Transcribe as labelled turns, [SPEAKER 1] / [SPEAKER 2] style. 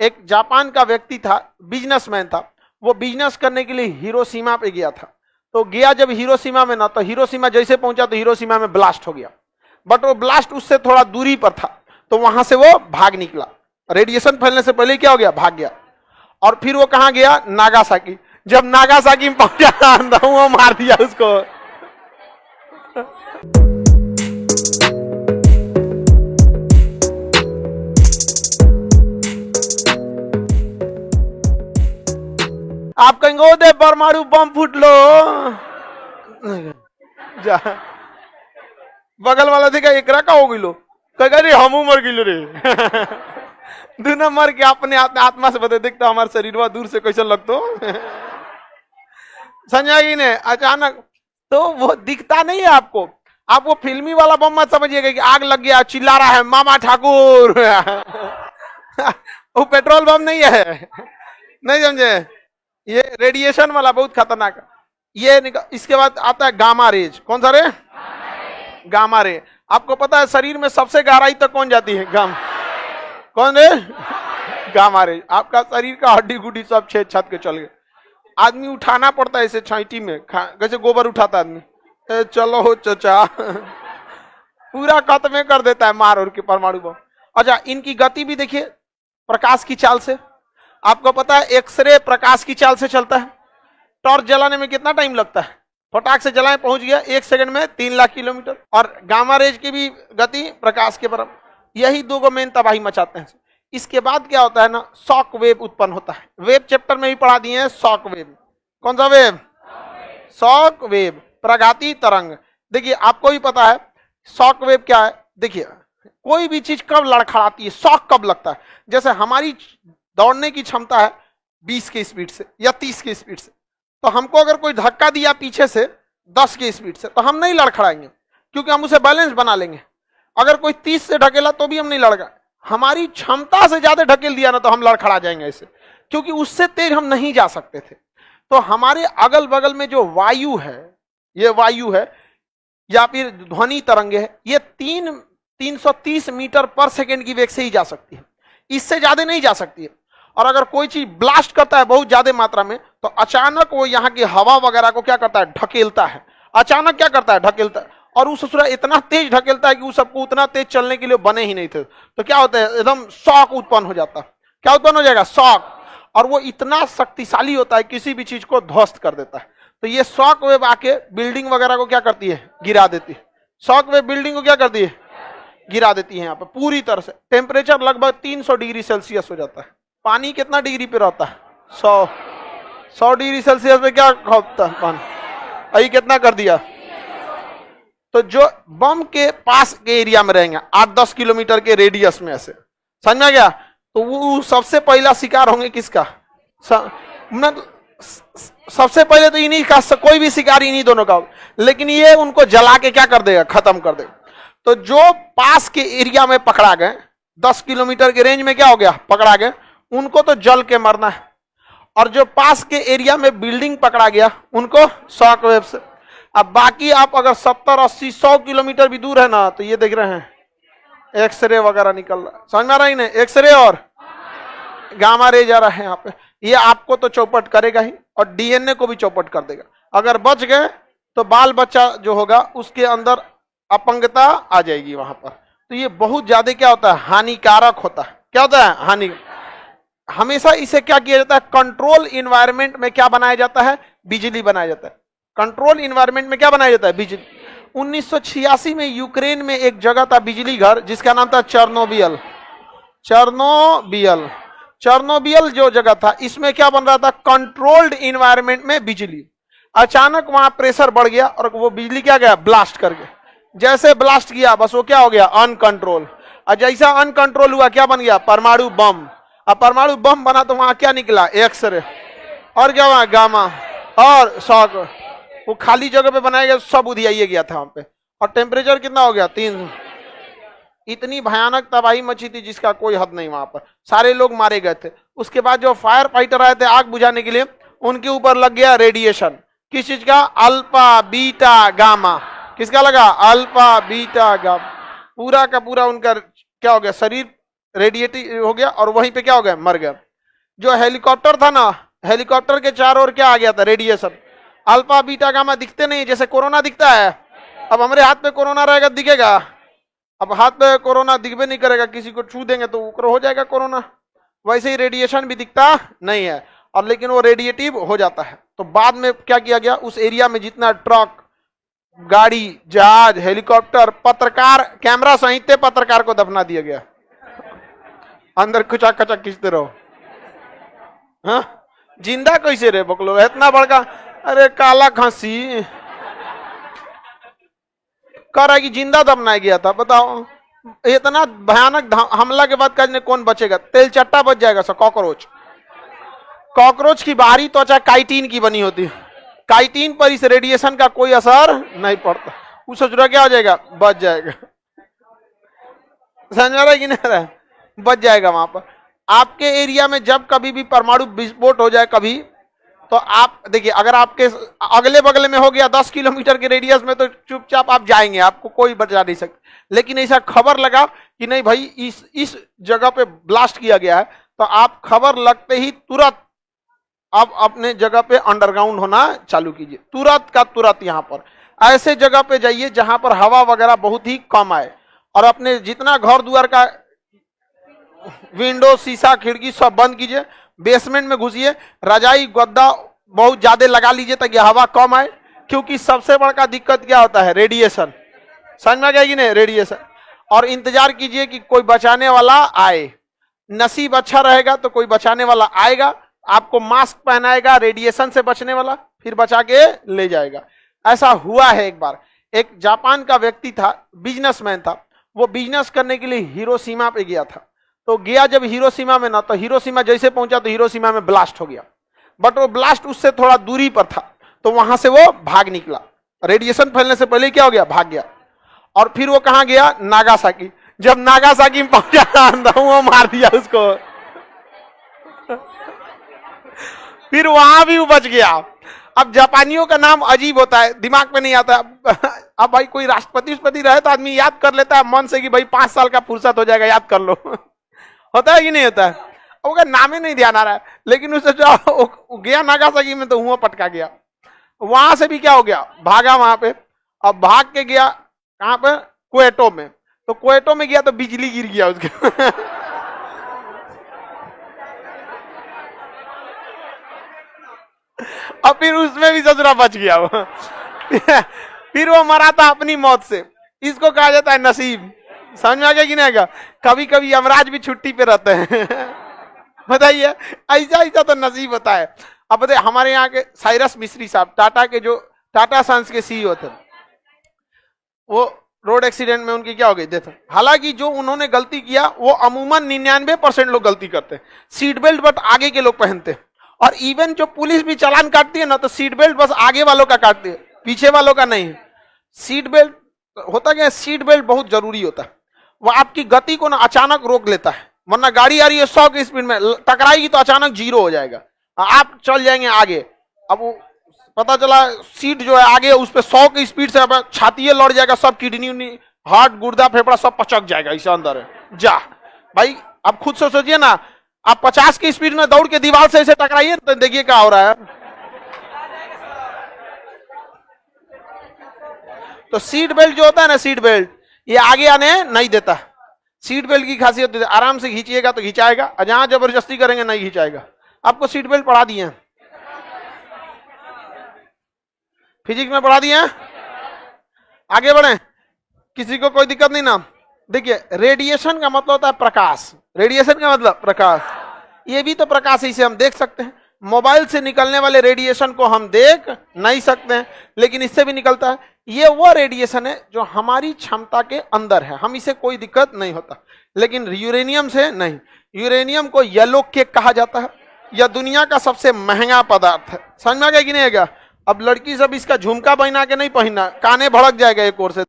[SPEAKER 1] एक जापान का व्यक्ति था, बिजनेसमैन था, वो बिजनेस करने के लिए हिरोशिमा पे गया था। तो गया जब हिरोशिमा में ना, तो हिरोशिमा जैसे पहुंचा तो हिरोशिमा में ब्लास्ट हो गया, बट वो ब्लास्ट उससे थोड़ा दूरी पर था, तो वहां से वो भाग निकला। रेडिएशन फैलने से पहले क्या हो गया, भाग गया। और फिर वो कहां गया, नागासाकी। जब नागासाकी में पहुंचा तो वो मार दिया उसको। आप कहेंगे ओ दे परमाणु बम फूट लो, जा बगल वाला देखा एकरा का हो गई लो, कहेगा रे हमू मर गिलो रे। दोनों मर के अपने आत्मा से बता, देखता हमारे शरीर वा दूर से कैसे लगतो। समझा कि नहीं, अचानक तो वो दिखता नहीं है आपको। आप वो फिल्मी वाला बम मत समझिएगा कि आग लग गया चिल्ला रहा है मामा ठाकुर। वो पेट्रोल बम नहीं है, नहीं समझे, ये रेडिएशन वाला बहुत खतरनाक है। ये इसके बाद आता है गामा रेज। कौन सा रे, गामा रे। आपको पता है शरीर में सबसे गहराई तक कौन जाती है, कौन रे, गामा रे। आपका शरीर का हड्डी गुड्डी सब छेद छत के चल गए। आदमी उठाना पड़ता है इसे छाइटी में, कैसे गोबर उठाता आदमी, चलो हो चचा। पूरा खत्म कर देता है मार और के परमाणु बम। अच्छा, इनकी गति भी देखिए प्रकाश की चाल से। आपको पता है एक्सरे प्रकाश की चाल से चलता है। टॉर्च जलाने में कितना टाइम लगता है, फटाक से जलाए पहुंच गया 1 सेकंड में 3 लाख किलोमीटर। और गामा रेज की भी गति प्रकाश के बराबर। यही दो मेन तबाही मचाते हैं। इसके बाद क्या होता है ना, शॉक वेव उत्पन्न होता है। वेव चैप्टर में भी पढ़ा दिए हैं शॉक वेव। कौन सा वेव, शॉक वेव, प्रघाती तरंग। देखिए आपको भी पता है शॉक वेव क्या है। देखिए कोई भी चीज कब लड़खड़ाती है, शॉक कब लगता है। जैसे हमारी दौड़ने की क्षमता है 20 की स्पीड से या 30 की स्पीड से, तो हमको अगर कोई धक्का दिया पीछे से 10 की स्पीड से, तो हम नहीं लड़खड़ाएंगे, क्योंकि हम उसे बैलेंस बना लेंगे। अगर कोई 30 से ढकेला तो भी हम नहीं लड़का, हमारी क्षमता से ज्यादा ढकेल दिया ना तो हम लड़खड़ा जाएंगे ऐसे, क्योंकि उससे तेज हम नहीं जा सकते थे। तो हमारे अगल बगल में जो वायु है, ये वायु है या फिर ध्वनि तरंगे है, ये 330 मीटर पर सेकेंड की वेग से ही जा सकती है, इससे ज्यादा नहीं जा सकती है। और अगर कोई चीज ब्लास्ट करता है बहुत ज्यादा मात्रा में, तो अचानक वो यहाँ की हवा वगैरह को क्या करता है, ढकेलता है। अचानक क्या करता है, ढकेलता है। और उस ससुरा इतना तेज ढकेलता है कि उस सबको उतना तेज चलने के लिए बने ही नहीं थे। तो क्या होता है, एकदम शॉक उत्पन्न हो जाता है। क्या उत्पन्न हो जाएगा, शॉक। और वो इतना शक्तिशाली होता है, किसी भी चीज को ध्वस्त कर देता है। तो ये शॉक वेव आके बिल्डिंग वगैरह को क्या करती है, गिरा देती है। शॉक वेव बिल्डिंग को क्या करती है, गिरा देती है। यहाँ पे पूरी तरह से टेम्परेचर लगभग 300 डिग्री सेल्सियस हो जाता है। पानी कितना डिग्री पे रहता है, 100 डिग्री सेल्सियस पे क्या होता है पानी, अभी कितना कर दिया। तो जो बम के पास के एरिया में रहेंगे 8-10 किलोमीटर के रेडियस में, ऐसे समझ में गया, तो वो सबसे पहला शिकार होंगे किसका, सबसे पहले तो इन्हीं का, कोई भी शिकार इन्हीं दोनों का। लेकिन ये उनको जला के क्या कर देगा, खत्म कर देगा। तो जो पास के एरिया में पकड़ा गए, 10 किलोमीटर के रेंज में क्या हो गया, पकड़ा गए, उनको तो जल के मरना है। और जो पास के एरिया में बिल्डिंग पकड़ा गया, उनको शॉक वेव से। अब बाकी आप अगर 70, 80, 100 किलोमीटर भी दूर है ना, तो ये देख रहे हैं एक्सरे वगैरह निकल रहा है, समझ में आ रहा है ना, एक्सरे और गामा रे जा रहा है यहाँ पे। ये आपको तो चौपट करेगा ही, और डीएनए को भी चौपट कर देगा। अगर बच गए तो बाल बच्चा जो होगा उसके अंदर अपंगता आ जाएगी वहां पर। तो ये बहुत ज्यादा क्या होता है, हानिकारक होता है। क्या होता है, हानि। हमेशा इसे क्या किया जाता है, कंट्रोल इन्वायरमेंट में क्या बनाया जाता है, बिजली बनाया जाता है। कंट्रोल इन्वायरमेंट में क्या बनाया जाता है, बिजली। 1986 में यूक्रेन में एक जगह था बिजली घर, जिसका नाम था चेर्नोबिल। चेर्नोबिल जो जगह था, इसमें क्या बन रहा था, कंट्रोल्ड इन्वायरमेंट में बिजली। अचानक वहां प्रेशर बढ़ गया और वो बिजली क्या गया, ब्लास्ट कर गया। जैसे ब्लास्ट किया बस वो क्या हो गया, अनकंट्रोल। और जैसा अनकंट्रोल हुआ क्या बन गया, परमाणु बम। अब परमाणु बम बना तो वहां क्या निकला, एक्सरे, और क्या वहां गामा और शॉक। वो खाली जगह पे बनाया गया, सब उधियाइए गया था वहां पे। और टेम्परेचर कितना हो गया, 3। इतनी भयानक तबाही मची थी जिसका कोई हद नहीं। वहां पर सारे लोग मारे गए थे। उसके बाद जो फायर फाइटर आए थे आग बुझाने के लिए, उनके ऊपर लग गया रेडिएशन। किस चीज का, अल्फा बीटा गामा। किसका लगा, अल्फा बीटा गामा। पूरा का पूरा उनका क्या हो गया, शरीर रेडिएटिव हो गया और वहीं पे क्या हो गया, मर गया। जो हेलीकॉप्टर था ना, हेलीकॉप्टर के चारों ओर क्या आ गया था, रेडिएशन। अल्फा बीटा गामा दिखते नहीं, जैसे कोरोना दिखता है। अब हमारे हाथ में कोरोना रहेगा दिखेगा, अब हाथ में कोरोना दिखबे नहीं करेगा, किसी को छू देंगे तो हो जाएगा कोरोना। वैसे ही रेडिएशन भी दिखता नहीं है, और लेकिन वो रेडिएटिव हो जाता है। तो बाद में क्या किया गया, उस एरिया में जितना ट्रक, गाड़ी, जहाज, हेलीकॉप्टर, पत्रकार, कैमरा सहित पत्रकार को दफना दिया गया। अंदर खचा खचा खींचते रहो। हाँ, जिंदा कैसे रे बकलो, इतना बड़का, अरे काला खांसी कह रहा है कि जिंदा दफनाया गया था। बताओ, इतना भयानक हमला के बाद कहने कौन बचेगा, तेल चट्टा बच जाएगा सब। कॉकरोच, कॉकरोच की बाहरी त्वचा काइटिन की बनी होती है, काइटिन पर इस रेडिएशन का कोई असर नहीं पड़ता। वो सोच रहा क्या हो जाएगा, बच जाएगा। समझ रहा है कि नहीं रहा, बच जाएगा वहां पर। आपके एरिया में जब कभी भी परमाणु विस्फोट हो जाए कभी, तो आप देखिए, अगर आपके अगले बगले में हो गया 10 किलोमीटर के रेडियस में, तो चुपचाप आप जाएंगे, आपको कोई बचा नहीं सकता। लेकिन ऐसा खबर लगा कि नहीं भाई इस जगह पे ब्लास्ट किया गया है, तो आप खबर लगते ही तुरंत आप अपने जगह पे अंडरग्राउंड होना चालू कीजिए, तुरंत का तुरंत। यहां पर ऐसे जगह पे जाइए जहां पर हवा वगैरह बहुत ही कम आए, और अपने जितना घर द्वार का विंडो, शीशा, खिड़की सब बंद कीजिए। बेसमेंट में घुसिए, रजाई गद्दा बहुत ज्यादा लगा लीजिए ताकि हवा कम आए, क्योंकि सबसे बड़ा दिक्कत क्या होता है, रेडिएशन। समझ में आ गया कि नहीं, रेडिएशन। और इंतजार कीजिए कि कोई बचाने वाला आए, नसीब अच्छा रहेगा तो कोई बचाने वाला आएगा, आपको मास्क पहनाएगा रेडिएशन से बचने वाला, फिर बचा के ले जाएगा। ऐसा हुआ है एक बार, एक जापान का व्यक्ति था, बिजनेसमैन था, वो बिजनेस करने के लिए हिरोशिमा पे गया था। तो गया जब हिरोशिमा में ना, तो हिरोशिमा जैसे पहुंचा तो हिरोशिमा में ब्लास्ट हो गया, बट वो ब्लास्ट उससे थोड़ा दूरी पर था, तो वहां से वो भाग निकला। रेडिएशन फैलने से पहले क्या हो गया, भाग गया। और फिर वो कहां गया, नागासाकी। जब नागासाकी में पहुंचा वो मार दिया उसको, फिर वहां भी वो बच गया। अब जापानियों का नाम अजीब होता है, दिमाग में नहीं आता। अब भाई कोई राष्ट्रपति रहे तो आदमी याद कर लेता है मन से कि भाई 5 साल का फुर्सत हो जाएगा, याद कर लो। होता है कि नहीं होता है, उसका नाम ही नहीं ध्यान आ रहा है। लेकिन उससे जो गया नागासाकी में, तो हुआ पटका गया। वहां से भी क्या हो गया, भागा वहां पे। अब भाग के गया कहां पे, क्वेटो में। तो क्वेटो में गया तो बिजली गिर गया उसके। और फिर उसमें भी ससुरा बच गया वो। फिर वो मरा था अपनी मौत से। इसको कहा जाता है नसीब। समझ में आ गया कि नहीं आएगा। कभी कभी यमराज भी छुट्टी पे रहते हैं। बताइए, ऐसा ऐसा तो नसीब होता है। अब बताइए, हमारे यहाँ के साइरस मिस्त्री साहब, टाटा के जो टाटा सन्स के सीईओ थे, वो रोड एक्सीडेंट में उनकी क्या हो गई, डेथ। हालांकि जो उन्होंने गलती किया वो अमूमन 99% लोग गलती करते हैं। सीट बेल्ट बट आगे के लोग पहनते हैं, और इवन जो पुलिस भी चालान काटती है ना, तो सीट बेल्ट बस आगे वालों का काटती है, पीछे वालों का नहीं है। सीट बेल्ट होता क्या है, सीट बेल्ट बहुत जरूरी होता है। वो आपकी गति को ना अचानक रोक लेता है, वरना गाड़ी आ रही है 100 की स्पीड में, टकराएगी तो अचानक 0 हो जाएगा, आप चल जाएंगे आगे। अब वो पता चला सीट जो है आगे, उस पर 100 की स्पीड से छाती लड़ जाएगा, सब किडनी, हार्ट, गुर्दा, फेफड़ा सब पचक जाएगा, इसे अंदर है जा। भाई आप खुद से सोचिए ना, आप 50 की स्पीड में दौड़ के दीवार से ऐसे टकराइए तो देखिए क्या हो रहा है। तो सीट बेल्ट जो होता है ना, सीट बेल्ट ये आगे आने नहीं देता। सीट बेल्ट की खासियत आराम से खींचिएगा तो खिंचाएगा, और जहां जबरदस्ती करेंगे नहीं खिंचाएगा। आपको सीट बेल्ट पढ़ा दिए हैं, फिजिक्स में पढ़ा दिए हैं। आगे बढ़े, किसी को कोई दिक्कत नहीं ना। देखिए, रेडिएशन का मतलब होता है प्रकाश। रेडिएशन का मतलब प्रकाश, ये भी तो प्रकाश है, इसे हम देख सकते हैं। मोबाइल से निकलने वाले रेडिएशन को हम देख नहीं सकते हैं, लेकिन इससे भी निकलता है। ये वो रेडिएशन है जो हमारी क्षमता के अंदर है, हम इसे कोई दिक्कत नहीं होता। लेकिन यूरेनियम से नहीं। यूरेनियम को येलो केक कहा जाता है, यह दुनिया का सबसे महंगा पदार्थ है। समझ में आ गया कि नहीं आएगा। अब लड़की सब इसका झुमका पहना के नहीं पहनना, काने भड़क जाएगा एक ओर से।